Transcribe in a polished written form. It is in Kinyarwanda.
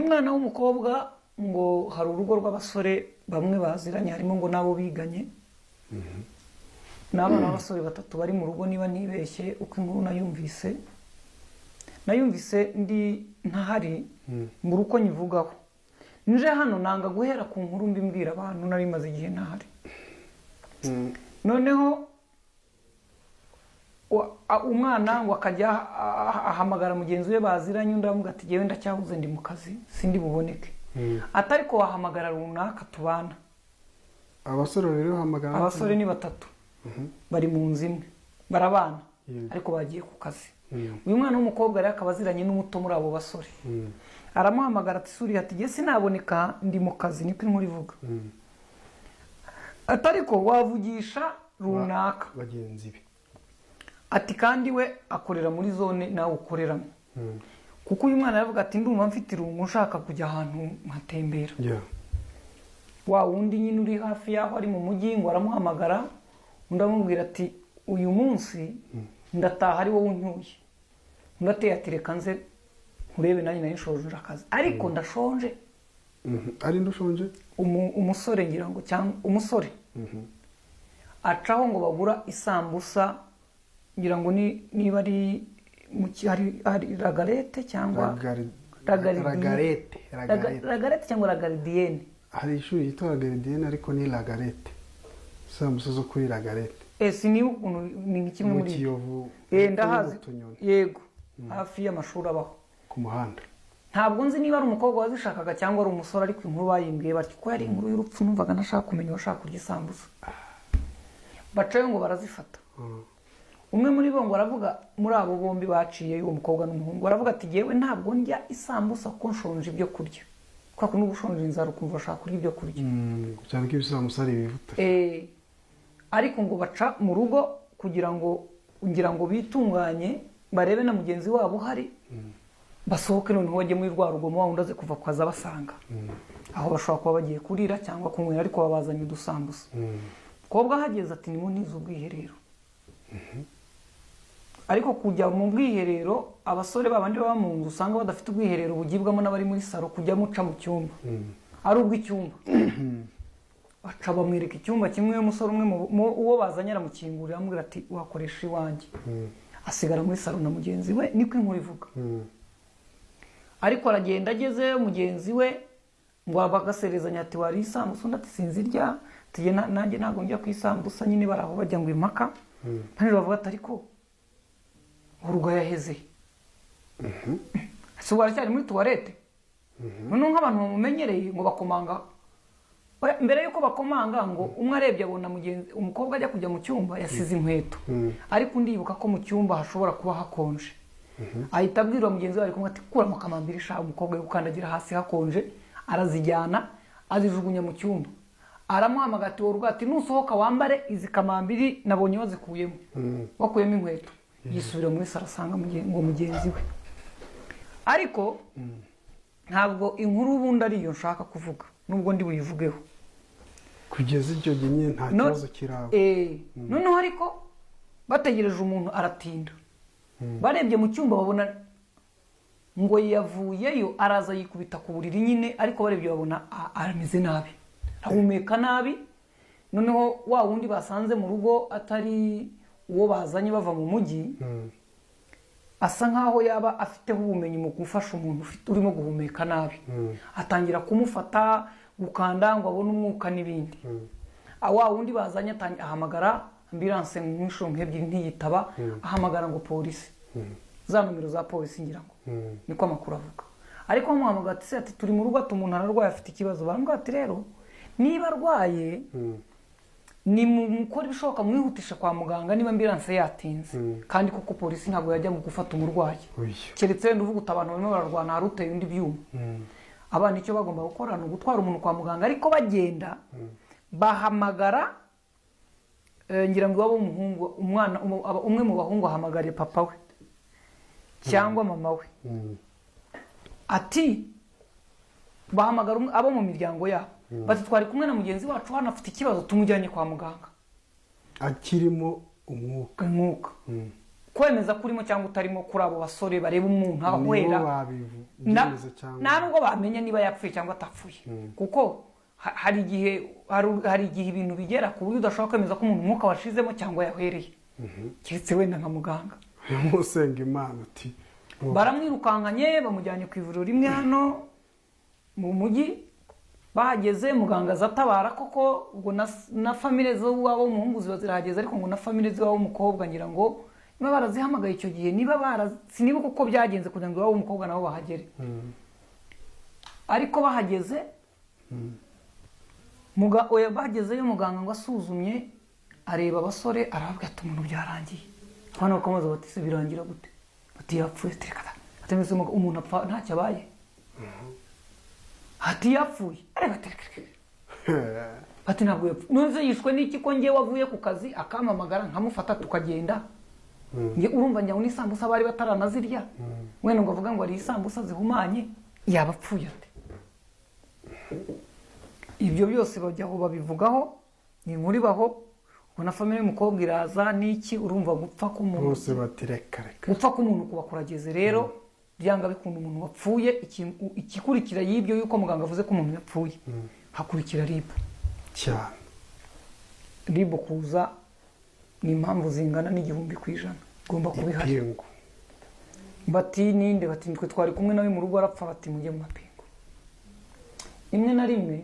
umwana w'umukobwa ngo hari urugo rw'abasore bamwe baziranye harimo ngo nabo biganye n'abana b'abasore batatu bari mu rugo niba ntibeshye uko inkuru nayumvise ndi ntahari mu ruko nyivugaho nje hano nanga guhera ku nkuru mbimbwira abantu nari maze igihe ntahari noneho umwana ngo akajya ahamagara mugenzi we baziranye undi amuga ati jewe ndacyahuze ndi mu kazi sindi buboneke atari ko wahamagara runaka tubana abasore rero hamagara abasore ni batatu bari mu nzu imwe barabana ariko bagiye ku kazi uyu mwana w'umukobwa rero akabaziranye n'umuto muri abo basore aramuhamagara ati suri ati je sinaboneka ndi mu kazi niko inkuru ivuga atari ko wavugisha runaka bagenzi be ati kandi we akorera muri zone nawe ukoreramo kuko uyu mwana yavuga ati ndumva mfite irungu nshaka kujya ahantu nkatembera wa wundi nyine uri hafi yaho ari mu mujyi ngo aramuhamagara undi amubwira ati uyu munsi ndataha ari wowe uncyuye undi ateye ati reka nze nkurebe nanjye nari nshonje akazi ariko ndashonje ari ndushonje umusore ngira ngo cyangwa umusore acaho ngo bagura isambusa ngira ngo niba ari hari ragarete cyangwa ragarete cyangwa ragaridienne hari ishuri yitwa ragaridienne ariko ni ragarete isambusa zo kuri ragarete siniba ukuntu ni kimwe muri Kiyovu ndahazi yego hafi y'amashuri abaho ku muhanda ntabwo nzi niba ari umukobwa wazishakaga cyangwa ari umusore ariko inkuru bayimbwiye bati ko yari inkuru y'urupfu numvaga nashaka kumenya washaka kurya isambusa bacayo ngo barazifata umwe muri bo ngo aravuga muri abo bombi baciye uwo mukobwa n'umuhungu aravuga ati jewe ntabwo ndya isambusa ko nshonje ibyo kurya kwa kuno gushonje inzara ukumva ashaka kurya ibyo kurya cyane ko ibisambusa ari bivuta ariko ngo baca mu rugo kugira ngo ngira ngo bitunganye barebe na mugenzi wabo hari basohoke noneho bajye muri rwa rugomo wawundi aze kuva kwaza basanga aho bashobora kuba bagiye kurira cyangwa kunywera ariko babazanye udusambusa kobwa hageze ati nimo ntiza ubwiherero ariko kujya mu bwiherero abasore babandi baba mu nzu usanga badafite ubwiherero bugibwamo n'abari muri saro kujya muca mu cyumba ari ubw'icyumba baca bamwereka icyumba kimwe umusore umwe uwo bazanye aramukingurira amubwira ati wakoresha iwanjye asigara muri saro na mugenzi we niko inkuru ivuga ariko aragenda ageze mugenzi we ngo bagaserezanya ati wari isambusa undi ati sinzirya tugiye nanjye ntabwo njya ku isambusa nyine baraho bajya ngo impaka kandi bavuga ati ariko urugo yaheze ese waracyari muri tuwarete noneho nk'abantu bamumenyereye ngo bakomanga mbere yuko bakomanga ngo umwe arebye abona mugenzi umukobwa ajya kujya mu cyumba yasize inkweto ariko undi yibuka ko mu cyumba hashobora kuba hakonje ahita abwira mugenzi we ari kumwe ati kuramo kamambiri sha umukobwa yukandagira hasi hakonje arazijyana azijugunya mu cyumba aramuhamagara ati wowe ati nusohoka wambare izi kamambiri nabonye wazikuyemo wakuyemo inkweto yisubira muri saro asanga ngo mugenzi we ariko ntabwo inkuru ubundi ariyo nshaka kuvuga nubwo ndi buyivugeho kugeza icyo gihe nyine nta kibazo kiraba noneho ariko bategereje umuntu aratinda barebye mu cyumba babona ngo yavuyeyo araza yikubita ku buriri nyine ariko barebye babona arameze nabi ahumeka nabi noneho wa wundi basanze mu rugo atari uwo bazanye bava mu mujyi asa nkaho yaba afiteho ubumenyi mu gufasha umuntu urimo guhumeka nabi atangira kumufata gukanda ngo abone umwuka n'ibindi wa wundi bazanye ahamagara ambulance nk'inshuro nk'ebyiri ntiyitaba ahamagara ngo polisi za nomero za polisi ngira ngo niko amakuru avuga ariko bamuhamagara ati turi mu rugo ati umuntu ararwaye afite ikibazo baramubwira ati rero niba arwaye ni mukora ibishoboka mwihutisha kwa muganga niba ambulance yatinze kandi kuko polisi ntabwo yajya mu gufata umurwayi keretse wenda uvuga uti abantu barimo bararwana hari uteye undi byuma abana icyo bagomba gukora ni ugutwara umuntu kwa muganga ariko bagenda bahamagara ngira ngo iwabo w'umuhungu umwe mu bahungu ahamagariye papa we cyangwa mama we ati bahamagara abo mu miryango yabo bati twari kumwe na mugenzi wacu hano afite ikibazo tumujyanye kwa muganga akirimo umwuka kwemeza kurimo cyangwa utarimo kuri abo basore bareba umuntu ahwera nta nubwo bamenya niba yapfuye cyangwa atapfuye kuko hari igihe ibintu bigera ku buryo udashobora kwemeza ko umuntu umwuka washizemo cyangwa yahwereye keretse wenda nka muganga musenga Imana uti baramwirukankanye bamujyanye ku ivuriro rimwe hano mu mujyi bahageze muganga azatabara koko ubwo na famille zo wabo umuhungu ziba zirahageze ariko ngo na famille zo wabo umukobwa ngira ngo niba barazihamagaye icyo gihe sinibuka uko byagenze kugira ngo wabo umukobwa nabo bahagere ariko bahageze bagezeyo muganga ngo asuzumye areba abasore arababwira ati umuntu byarangiye abana bakamubaza bati se birangira gute ati yapfuye atemeze umuntu apfa ntacyo abaye ati yapfuye areba bati ntabwo yapfuye none yishwe n'iki ko ngewe wavuye ku kazi akampamagara nkamufata tukagenda urumva njyaho n'isambusa bari bataranazirya wenda ngo avuga ngo ari isambusa zihumanye yaba apfuye ate ibyo byose bajyaho babivugaho ni inkuru ibaho ubwo na famille y'umukobwa iraza n'iki urumva gupfa k'umuntu bose batireka gupfa k'umuntu kuba kurageze rero byanga bikunda umuntu wapfuye ikikurikira y'ibyo yuko muganga avuze ko umuntu yapfuye hakurikira ribu cyane ribu kuza ni impamvu zingana n'igihumbi ku ijana ugomba kubihari bati ninde bati twe twari kumwe nawe mu rugo arapfa bati mujye mu mapingu rimwe na rimwe